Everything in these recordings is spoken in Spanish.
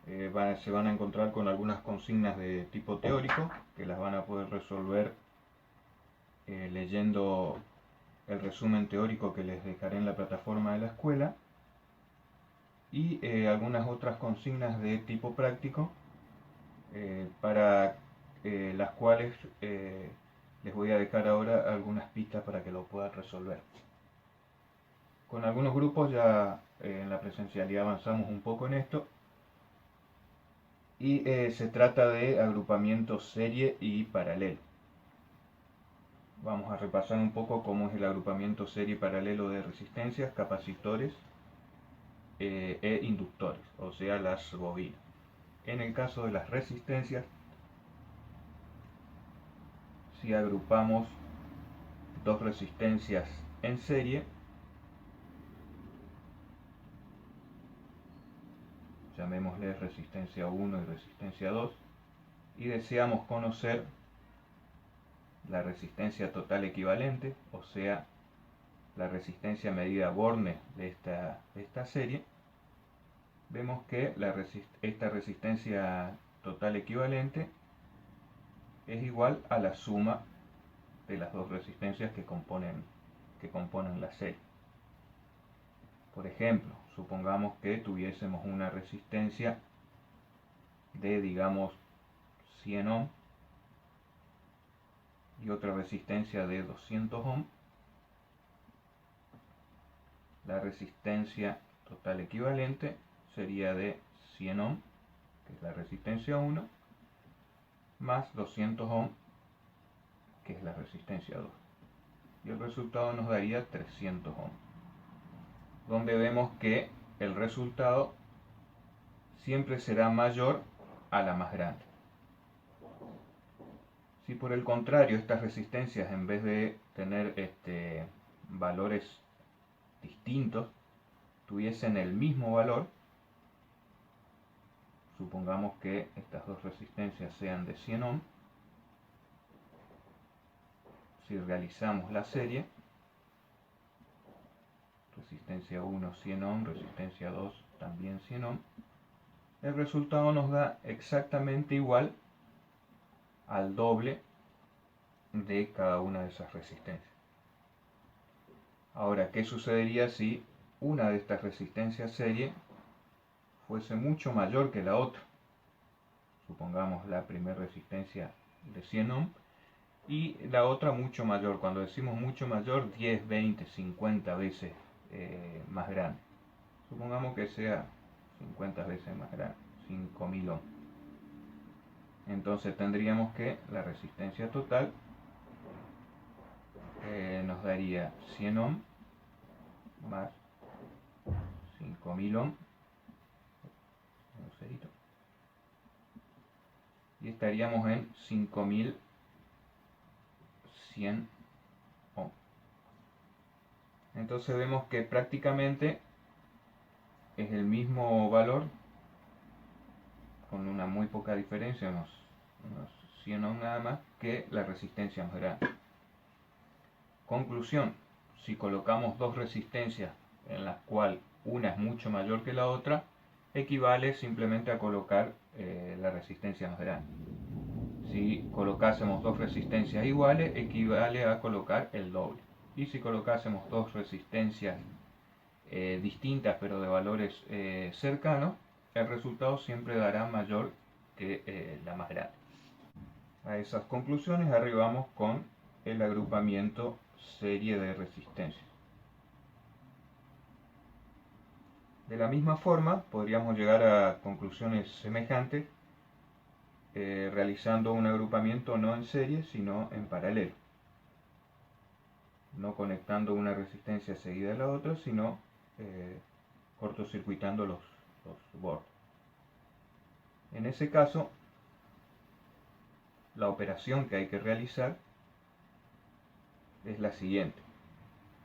se van a encontrar con algunas consignas de tipo teórico que las van a poder resolver leyendo el resumen teórico que les dejaré en la plataforma de la escuela, y algunas otras consignas de tipo práctico para las cuales les voy a dejar ahora algunas pistas para que lo puedan resolver. Con algunos grupos ya en la presencialidad avanzamos un poco en esto, y se trata de agrupamiento serie y paralelo. Vamos a repasar un poco cómo es el agrupamiento serie y paralelo de resistencias, capacitores e inductores, o sea, las bobinas. En el caso de las resistencias, si agrupamos dos resistencias en serie, llamémosle resistencia 1 y resistencia 2, y deseamos conocer la resistencia total equivalente, o sea, la resistencia medida Borne de esta serie, vemos que esta resistencia total equivalente es igual a la suma de las dos resistencias que componen la serie. Por ejemplo, supongamos que tuviésemos una resistencia de, digamos, 100 ohm y otra resistencia de 200 ohm. La resistencia total equivalente sería de 100 ohm, que es la resistencia 1, más 200 ohm, que es la resistencia 2. Y el resultado nos daría 300 ohm, donde vemos que el resultado siempre será mayor a la más grande. Si por el contrario estas resistencias, en vez de tener valores distintos, tuviesen el mismo valor, supongamos que estas dos resistencias sean de 100 ohm, si realizamos la serie, resistencia 1 100 ohm, resistencia 2 también 100 ohm, el resultado nos da exactamente igual al doble de cada una de esas resistencias. Ahora, ¿qué sucedería si una de estas resistencias serie fuese mucho mayor que la otra? Supongamos la primera resistencia de 100 ohm y la otra mucho mayor. Cuando decimos mucho mayor, 10, 20, 50 veces más grande. Supongamos que sea 50 veces más grande, 5000 ohm. Entonces tendríamos que la resistencia total nos daría 100 ohm más 5000 ohm, y estaríamos en 5100 ohm. Entonces vemos que prácticamente es el mismo valor, con una muy poca diferencia, unos 100 ohm nada más, que la resistencia más grande. Conclusión: si colocamos dos resistencias en las cuales una es mucho mayor que la otra, equivale simplemente a colocar la resistencia más grande. Si colocásemos dos resistencias iguales, equivale a colocar el doble. Y si colocásemos dos resistencias distintas pero de valores cercanos, el resultado siempre dará mayor que la más grande. A esas conclusiones arribamos con el agrupamiento serie de resistencias. De la misma forma, podríamos llegar a conclusiones semejantes realizando un agrupamiento no en serie, sino en paralelo. No conectando una resistencia seguida a la otra, sino cortocircuitando los bordes. En ese caso, la operación que hay que realizar es la siguiente.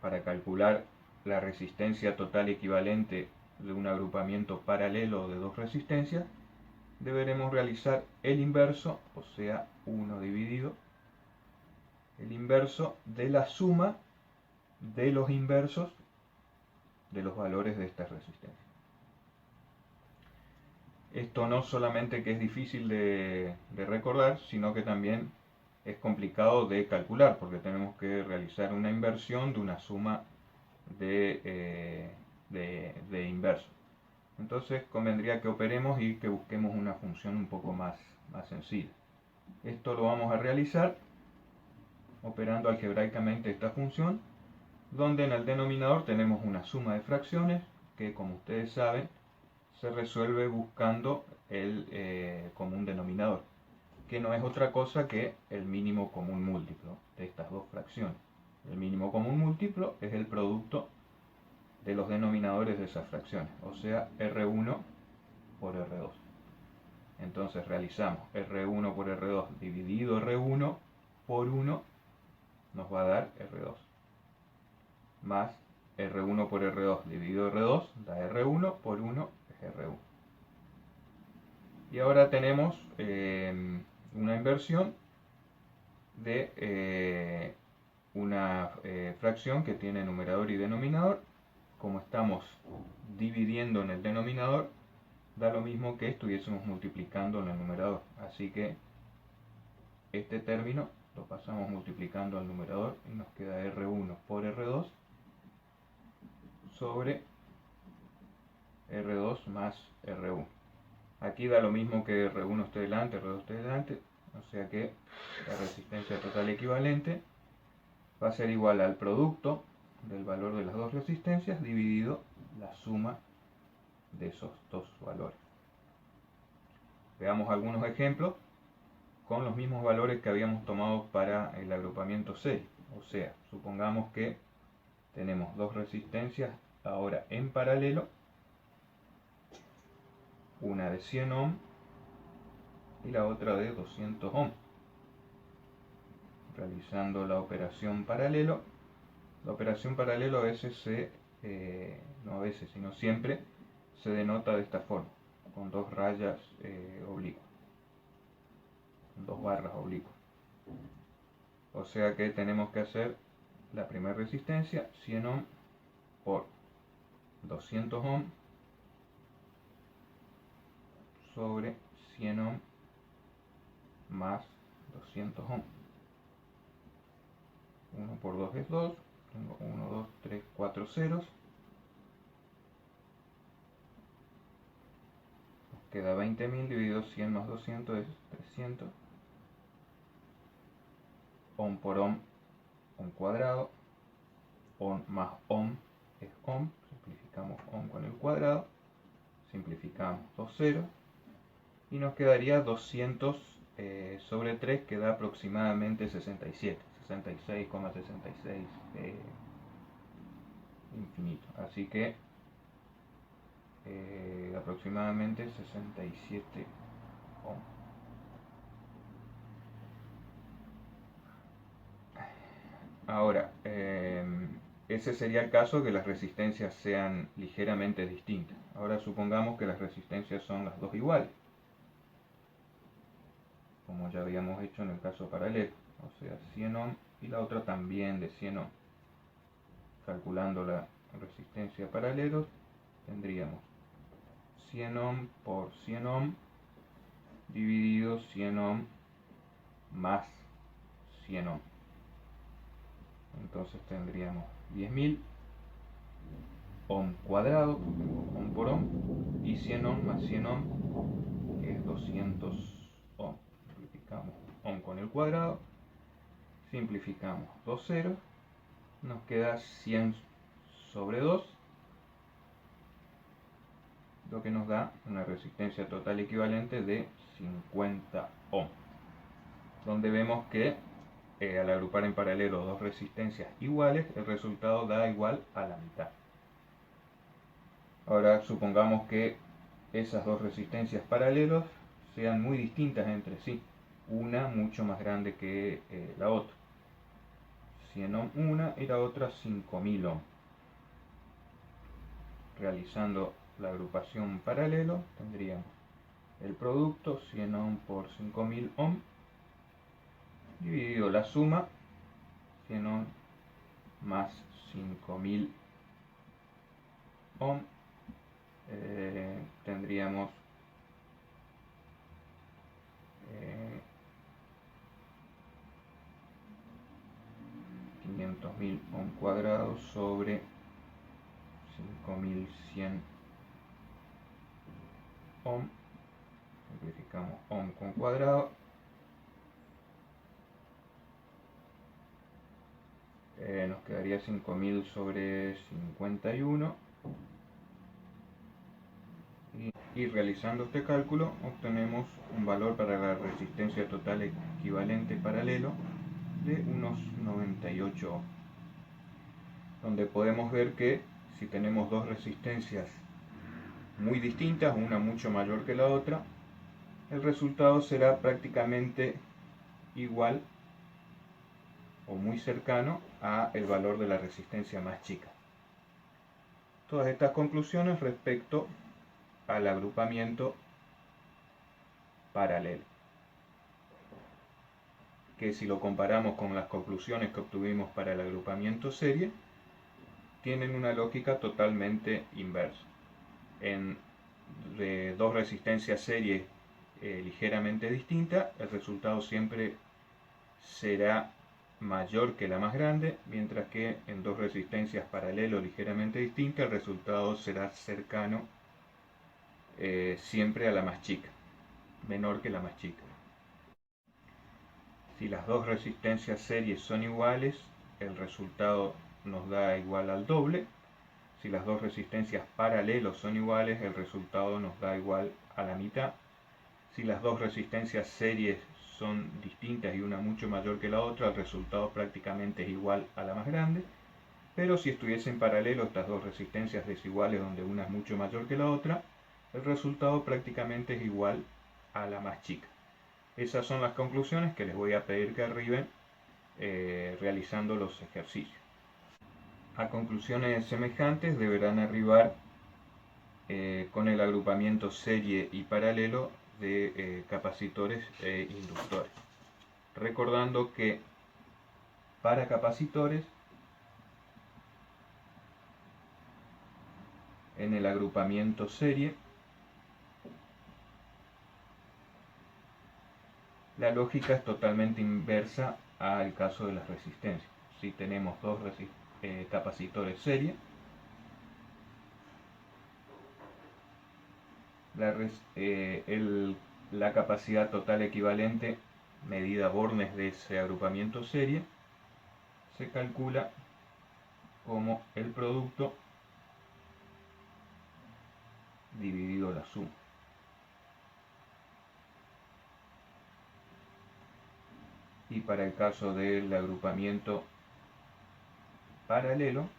Para calcular la resistencia total equivalente de un agrupamiento paralelo de dos resistencias, deberemos realizar el inverso, o sea, 1 dividido el inverso de la suma de los inversos de los valores de estas resistencias. Esto no solamente que es difícil de recordar, sino que también es complicado de calcular, porque tenemos que realizar una inversión de una suma de inverso. Entonces convendría que operemos y que busquemos una función un poco más sencilla. Esto lo vamos a realizar operando algebraicamente esta función, donde en el denominador tenemos una suma de fracciones que, como ustedes saben, se resuelve buscando el común denominador, que no es otra cosa que el mínimo común múltiplo de estas dos fracciones. El mínimo común múltiplo es el producto de los denominadores de esas fracciones, o sea, R1 por R2. Entonces realizamos R1 por R2 dividido R1 por 1 nos va a dar R2, más R1 por R2 dividido R2 da R1 por 1 es R1. Y ahora tenemos una inversión de una fracción que tiene numerador y denominador. Como estamos dividiendo en el denominador, da lo mismo que estuviésemos multiplicando en el numerador. Así que este término lo pasamos multiplicando al numerador y nos queda R1 por R2 sobre R2 más R1. Aquí da lo mismo que R1 esté delante, R2 esté delante, o sea que la resistencia total equivalente va a ser igual al producto del valor de las dos resistencias dividido la suma de esos dos valores. Veamos algunos ejemplos con los mismos valores que habíamos tomado para el agrupamiento serie. O sea, supongamos que tenemos dos resistencias ahora en paralelo, una de 100 ohm y la otra de 200 ohm. Realizando la operación paralelo, la operación paralelo a veces no a veces, sino siempre se denota de esta forma, con dos rayas oblicuas, con dos barras oblicuas. O sea que tenemos que hacer la primera resistencia, 100 ohm por 200 ohm sobre 100 ohm más 200 ohm. 1 por 2 es 2, tengo 1, 2, 3, 4 ceros. Nos queda 20.000 dividido 100 más 200 es 300. Ohm por ohm cuadrado. Ohm más ohm es ohm. Simplificamos ohm con el cuadrado. Simplificamos 2 ceros. Y nos quedaría 200 sobre 3, que da aproximadamente 67. 66,66 infinito. Así que aproximadamente 67 ohm. Ahora, ese sería el caso que las resistencias sean ligeramente distintas. Ahora supongamos que las resistencias son las dos iguales, como ya habíamos hecho en el caso paralelo, o sea 100 ohm y la otra también de 100 ohm. Calculando la resistencia paralelos, tendríamos 100 ohm por 100 ohm dividido 100 ohm más 100 ohm. Entonces tendríamos 10.000 ohm cuadrado, ohm por ohm, y 100 ohm más 100 ohm, que es 200 ohm. Simplificamos ohm con el cuadrado, simplificamos 2 ceros, nos queda 100 sobre 2, lo que nos da una resistencia total equivalente de 50 ohm, donde vemos que al agrupar en paralelo dos resistencias iguales, el resultado da igual a la mitad. Ahora supongamos que esas dos resistencias paralelas sean muy distintas entre sí, una mucho más grande que la otra. 100 ohm una y la otra 5000 ohm. Realizando la agrupación paralelo tendríamos el producto 100 ohm por 5000 ohm dividido la suma 100 ohm más 5000 ohm. Tendríamos 200.000 ohm cuadrados sobre 5.100 ohm. Simplificamos ohm con cuadrado. Nos quedaría 5.000 sobre 51. Y realizando este cálculo obtenemos un valor para la resistencia total equivalente paralelo de unos 98 ohm, donde podemos ver que si tenemos dos resistencias muy distintas, una mucho mayor que la otra, el resultado será prácticamente igual o muy cercano a el valor de la resistencia más chica. Todas estas conclusiones respecto al agrupamiento paralelo, que si lo comparamos con las conclusiones que obtuvimos para el agrupamiento serie, tienen una lógica totalmente inversa. En dos resistencias serie ligeramente distintas, el resultado siempre será mayor que la más grande, mientras que en dos resistencias paralelo ligeramente distintas, el resultado será cercano siempre a la más chica, menor que la más chica. Si las dos resistencias series son iguales, el resultado nos da igual al doble. Si las dos resistencias paralelos son iguales, el resultado nos da igual a la mitad. Si las dos resistencias series son distintas y una mucho mayor que la otra, el resultado prácticamente es igual a la más grande. Pero si estuviesen paralelo estas dos resistencias desiguales donde una es mucho mayor que la otra, el resultado prácticamente es igual a la más chica. Esas son las conclusiones que les voy a pedir que arriben realizando los ejercicios. A conclusiones semejantes deberán arribar con el agrupamiento serie y paralelo de capacitores e inductores. Recordando que para capacitores, en el agrupamiento serie, la lógica es totalmente inversa al caso de las resistencias. Si tenemos dos capacitores serie, la capacidad total equivalente medida bornes de ese agrupamiento serie se calcula como el producto dividido la suma. Y para el caso del agrupamiento paralelo,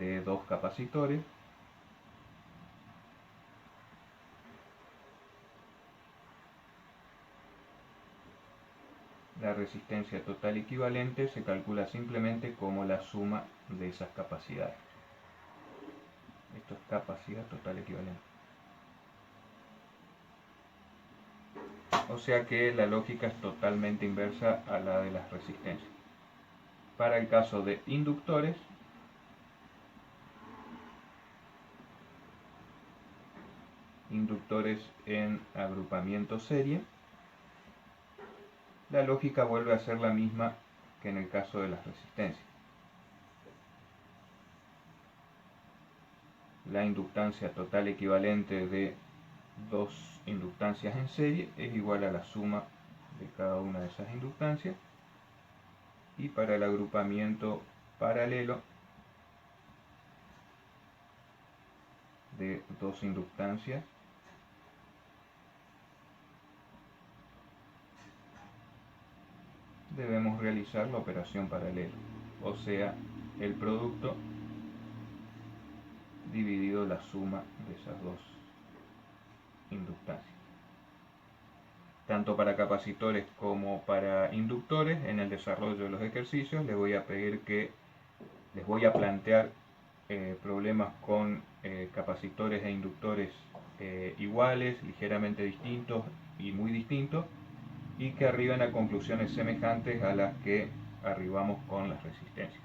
de dos capacitores, la resistencia total equivalente se calcula simplemente como la suma de esas capacidades. Esto es capacidad total equivalente. O sea que la lógica es totalmente inversa a la de las resistencias. Para el caso de inductores, en agrupamiento serie, la lógica vuelve a ser la misma que en el caso de las resistencias. La inductancia total equivalente de dos inductancias en serie es igual a la suma de cada una de esas inductancias. Y para el agrupamiento paralelo de dos inductancias, debemos realizar la operación paralela, o sea, el producto dividido la suma de esas dos inductancias. Tanto para capacitores como para inductores, en el desarrollo de los ejercicios les voy a pedir que les voy a plantear problemas con capacitores e inductores iguales, ligeramente distintos y muy distintos, y que arriben a conclusiones semejantes a las que arribamos con las resistencias.